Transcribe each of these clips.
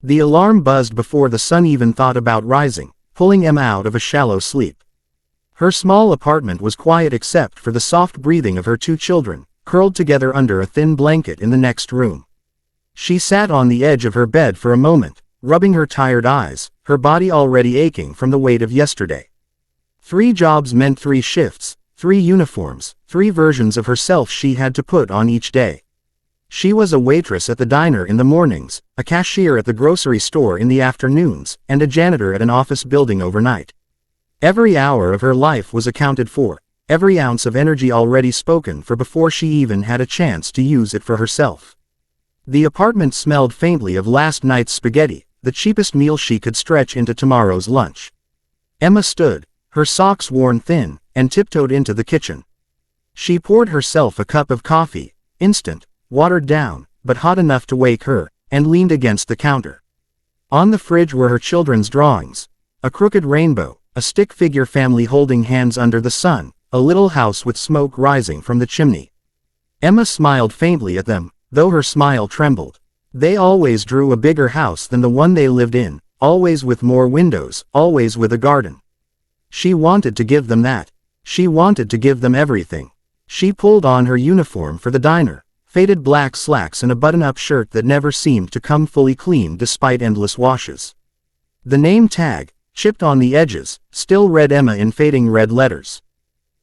The alarm buzzed before the sun even thought about rising, pulling Emma out of a shallow sleep. Her small apartment was quiet except for the soft breathing of her two children, curled together under a thin blanket in the next room. She sat on the edge of her bed for a moment, rubbing her tired eyes, her body already aching from the weight of yesterday. 3 jobs meant 3 shifts, 3 uniforms, 3 versions of herself she had to put on each day. She was a waitress at the diner in the mornings, a cashier at the grocery store in the afternoons, and a janitor at an office building overnight. Every hour of her life was accounted for, every ounce of energy already spoken for before she even had a chance to use it for herself. The apartment smelled faintly of last night's spaghetti, the cheapest meal she could stretch into tomorrow's lunch. Emma stood, her socks worn thin, and tiptoed into the kitchen. She poured herself a cup of coffee, instant, watered down, but hot enough to wake her, and leaned against the counter. On the fridge were her children's drawings: a crooked rainbow, a stick figure family holding hands under the sun, a little house with smoke rising from the chimney. Emma smiled faintly at them, though her smile trembled. They always drew a bigger house than the one they lived in, always with more windows, always with a garden. She wanted to give them that. She wanted to give them everything. She pulled on her uniform for the diner, faded black slacks and a button-up shirt that never seemed to come fully clean despite endless washes. The name tag, chipped on the edges, still read Emma in fading red letters.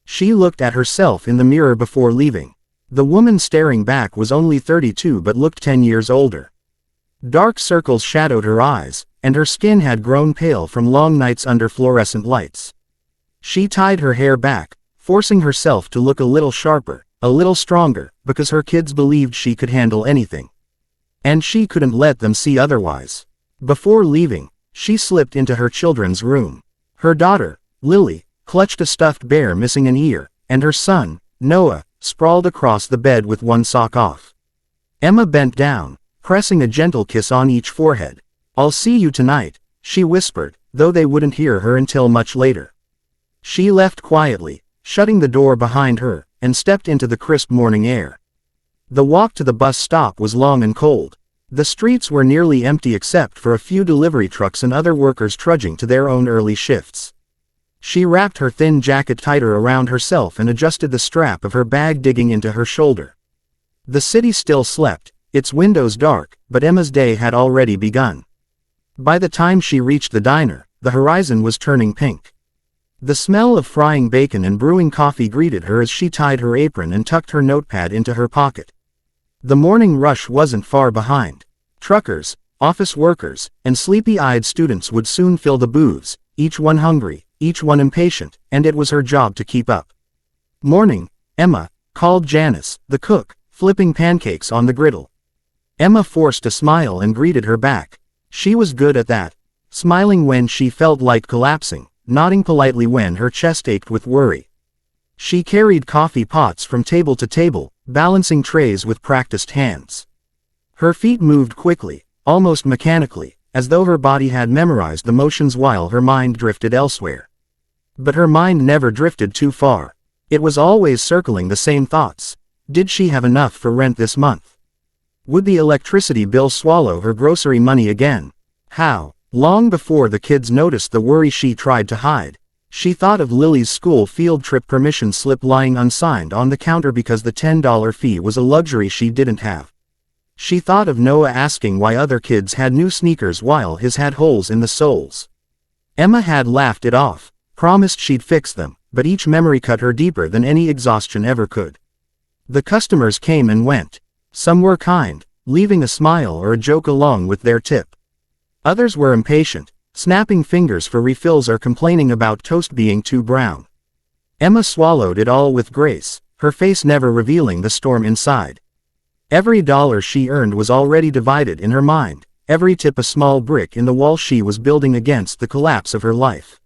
She looked at herself in the mirror before leaving. The woman staring back was only 32 but looked 10 years older. Dark circles shadowed her eyes, and her skin had grown pale from long nights under fluorescent lights. She tied her hair back, forcing herself to look a little sharper, a little stronger, because her kids believed she could handle anything. And she couldn't let them see otherwise. Before leaving, she slipped into her children's room. Her daughter, Lily, clutched a stuffed bear missing an ear, and her son, Noah, sprawled across the bed with one sock off. Emma bent down, pressing a gentle kiss on each forehead. "I'll see you tonight," she whispered, though they wouldn't hear her until much later. She left quietly, shutting the door behind her, and stepped into the crisp morning air. The walk to the bus stop was long and cold. The streets were nearly empty except for a few delivery trucks and other workers trudging to their own early shifts. She wrapped her thin jacket tighter around herself and adjusted the strap of her bag digging into her shoulder. The city still slept, its windows dark, but Emma's day had already begun. By the time she reached the diner, the horizon was turning pink. The smell of frying bacon and brewing coffee greeted her as she tied her apron and tucked her notepad into her pocket. The morning rush wasn't far behind. Truckers, office workers, and sleepy-eyed students would soon fill the booths, each one hungry, each one impatient, and it was her job to keep up. "Morning, Emma," called Janice, the cook, flipping pancakes on the griddle. Emma forced a smile and greeted her back. She was good at that, smiling when she felt like collapsing, nodding politely when her chest ached with worry. She carried coffee pots from table to table, balancing trays with practiced hands. Her feet moved quickly, almost mechanically, as though her body had memorized the motions while her mind drifted elsewhere. But her mind never drifted too far. It was always circling the same thoughts. Did she have enough for rent this month? Would the electricity bill swallow her grocery money again? How? Long before the kids noticed the worry she tried to hide, she thought of Lily's school field trip permission slip lying unsigned on the counter because the $10 fee was a luxury she didn't have. She thought of Noah asking why other kids had new sneakers while his had holes in the soles. Emma had laughed it off, promised she'd fix them, but each memory cut her deeper than any exhaustion ever could. The customers came and went. Some were kind, leaving a smile or a joke along with their tip. Others were impatient, snapping fingers for refills or complaining about toast being too brown. Emma swallowed it all with grace, her face never revealing the storm inside. Every dollar she earned was already divided in her mind, every tip a small brick in the wall she was building against the collapse of her life.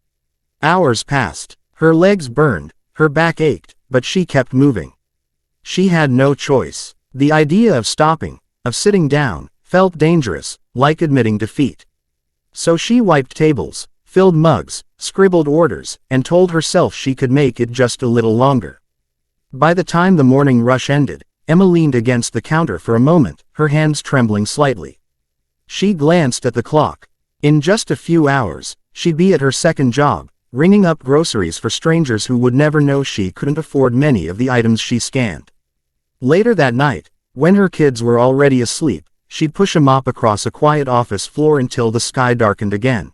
Hours passed, her legs burned, her back ached, but she kept moving. She had no choice. The idea of stopping, of sitting down, felt dangerous, like admitting defeat. So she wiped tables, filled mugs, scribbled orders, and told herself she could make it just a little longer. By the time the morning rush ended, Emma leaned against the counter for a moment, her hands trembling slightly. She glanced at the clock. In just a few hours, she'd be at her second job, ringing up groceries for strangers who would never know she couldn't afford many of the items she scanned. Later that night, when her kids were already asleep, she'd push a mop across a quiet office floor until the sky darkened again.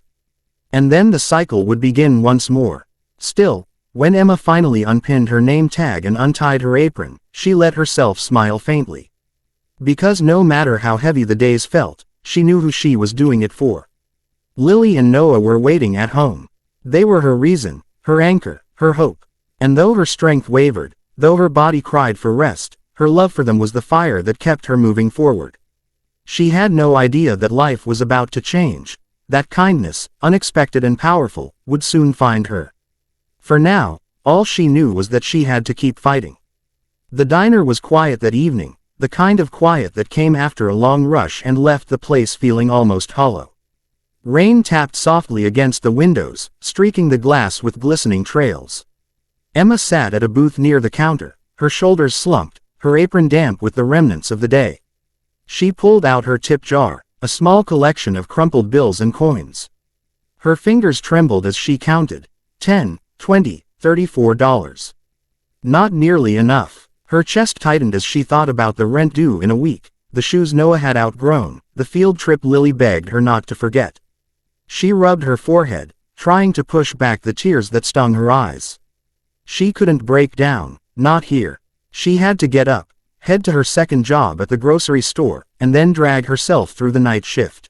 And then the cycle would begin once more. Still, when Emma finally unpinned her name tag and untied her apron, she let herself smile faintly. Because no matter how heavy the days felt, she knew who she was doing it for. Lily and Noah were waiting at home. They were her reason, her anchor, her hope. And though her strength wavered, though her body cried for rest, her love for them was the fire that kept her moving forward. She had no idea that life was about to change, that kindness, unexpected and powerful, would soon find her. For now, all she knew was that she had to keep fighting. The diner was quiet that evening, the kind of quiet that came after a long rush and left the place feeling almost hollow. Rain tapped softly against the windows, streaking the glass with glistening trails. Emma sat at a booth near the counter, her shoulders slumped, her apron damp with the remnants of the day. She pulled out her tip jar, a small collection of crumpled bills and coins. Her fingers trembled as she counted. $10, $20, $34. Not nearly enough. Her chest tightened as she thought about the rent due in a week, the shoes Noah had outgrown, the field trip Lily begged her not to forget. She rubbed her forehead, trying to push back the tears that stung her eyes. She couldn't break down, not here. She had to get up, head to her second job at the grocery store, and then drag herself through the night shift.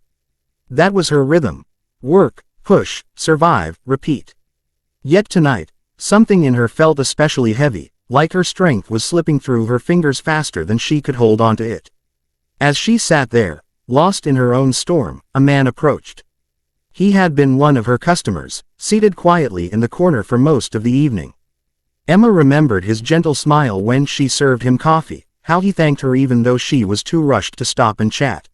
That was her rhythm. Work, push, survive, repeat. Yet tonight, something in her felt especially heavy, like her strength was slipping through her fingers faster than she could hold onto it. As she sat there, lost in her own storm, a man approached. He had been one of her customers, seated quietly in the corner for most of the evening. Emma remembered his gentle smile when she served him coffee, how he thanked her even though she was too rushed to stop and chat.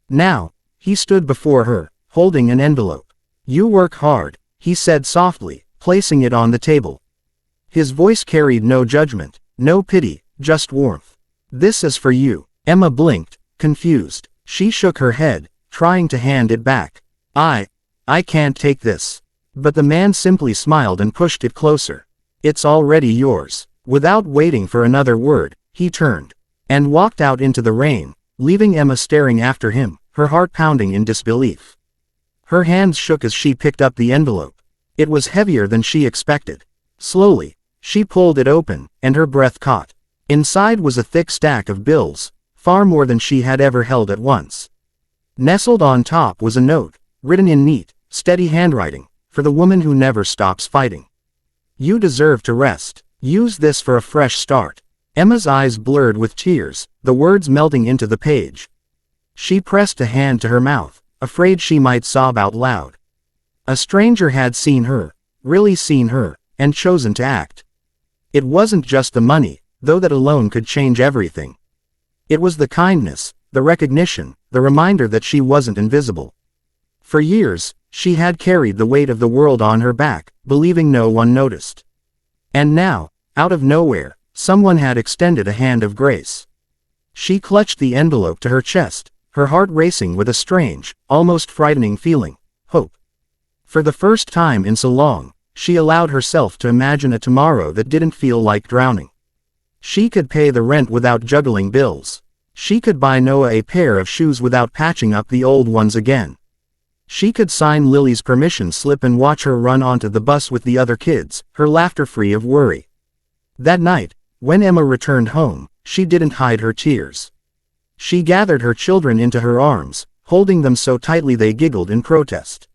Now, he stood before her, holding an envelope. "You work hard," he said softly, placing it on the table. His voice carried no judgment, no pity, just warmth. "This is for you." Emma blinked, confused. She shook her head, trying to hand it back. I can't take this." But the man simply smiled and pushed it closer. "It's already yours." Without waiting for another word, he turned and walked out into the rain, leaving Emma staring after him, her heart pounding in disbelief. Her hands shook as she picked up the envelope. It was heavier than she expected. Slowly, she pulled it open, and her breath caught. Inside was a thick stack of bills, far more than she had ever held at once. Nestled on top was a note, written in neat, steady handwriting, for the woman who never stops fighting. "You deserve to rest. Use this for a fresh start." Emma's eyes blurred with tears, the words melting into the page. She pressed a hand to her mouth, afraid she might sob out loud. A stranger had seen her, really seen her, and chosen to act. It wasn't just the money, though that alone could change everything. It was the kindness, the recognition, the reminder that she wasn't invisible. For years, she had carried the weight of the world on her back, believing no one noticed. And now, out of nowhere, someone had extended a hand of grace. She clutched the envelope to her chest, her heart racing with a strange, almost frightening feeling, hope. For the first time in so long, she allowed herself to imagine a tomorrow that didn't feel like drowning. She could pay the rent without juggling bills. She could buy Noah a pair of shoes without patching up the old ones again. She could sign Lily's permission slip and watch her run onto the bus with the other kids, her laughter free of worry. That night, when Emma returned home, she didn't hide her tears. She gathered her children into her arms, holding them so tightly they giggled in protest.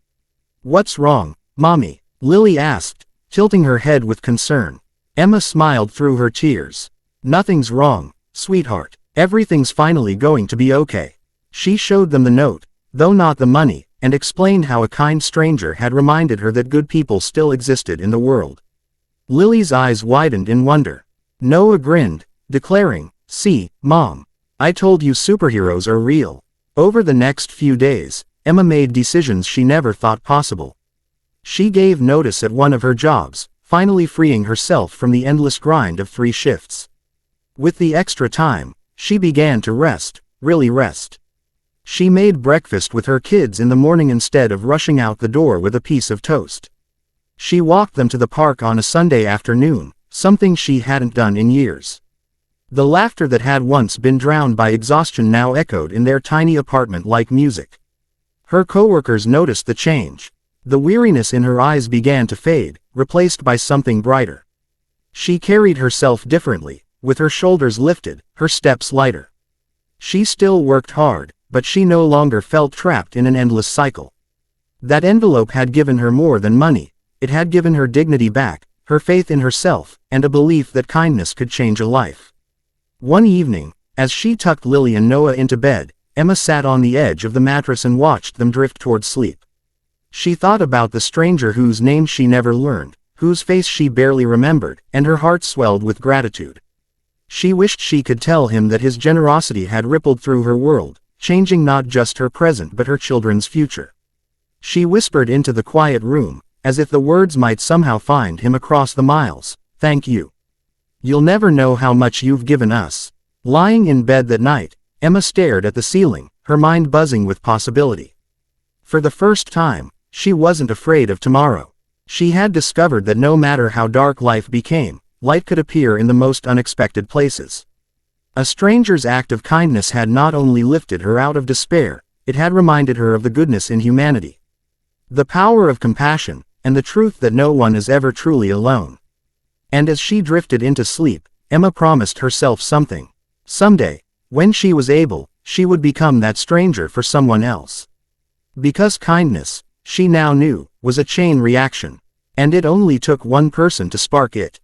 "What's wrong, Mommy?" Lily asked, tilting her head with concern. Emma smiled through her tears. "Nothing's wrong, sweetheart. Everything's finally going to be okay." She showed them the note, though not the money, and explained how a kind stranger had reminded her that good people still existed in the world. Lily's eyes widened in wonder. Noah grinned, declaring, "See, Mom. I told you superheroes are real." Over the next few days, Emma made decisions she never thought possible. She gave notice at one of her jobs, finally freeing herself from the endless grind of 3 shifts. With the extra time, she began to rest, really rest. She made breakfast with her kids in the morning instead of rushing out the door with a piece of toast. She walked them to the park on a Sunday afternoon, something she hadn't done in years. The laughter that had once been drowned by exhaustion now echoed in their tiny apartment like music. Her coworkers noticed the change. The weariness in her eyes began to fade, replaced by something brighter. She carried herself differently, with her shoulders lifted, her steps lighter. She still worked hard, but she no longer felt trapped in an endless cycle. That envelope had given her more than money. It had given her dignity back, her faith in herself, and a belief that kindness could change a life. One evening, as she tucked Lily and Noah into bed, Emma sat on the edge of the mattress and watched them drift toward sleep. She thought about the stranger whose name she never learned, whose face she barely remembered, and her heart swelled with gratitude. She wished she could tell him that his generosity had rippled through her world, changing not just her present but her children's future. She whispered into the quiet room, as if the words might somehow find him across the miles, "Thank you. You'll never know how much you've given us." Lying in bed that night, Emma stared at the ceiling, her mind buzzing with possibility. For the first time, she wasn't afraid of tomorrow. She had discovered that no matter how dark life became, light could appear in the most unexpected places. A stranger's act of kindness had not only lifted her out of despair, it had reminded her of the goodness in humanity. The power of compassion, and the truth that no one is ever truly alone. And as she drifted into sleep, Emma promised herself something. Someday, when she was able, she would become that stranger for someone else. Because kindness, she now knew, was a chain reaction. And it only took one person to spark it.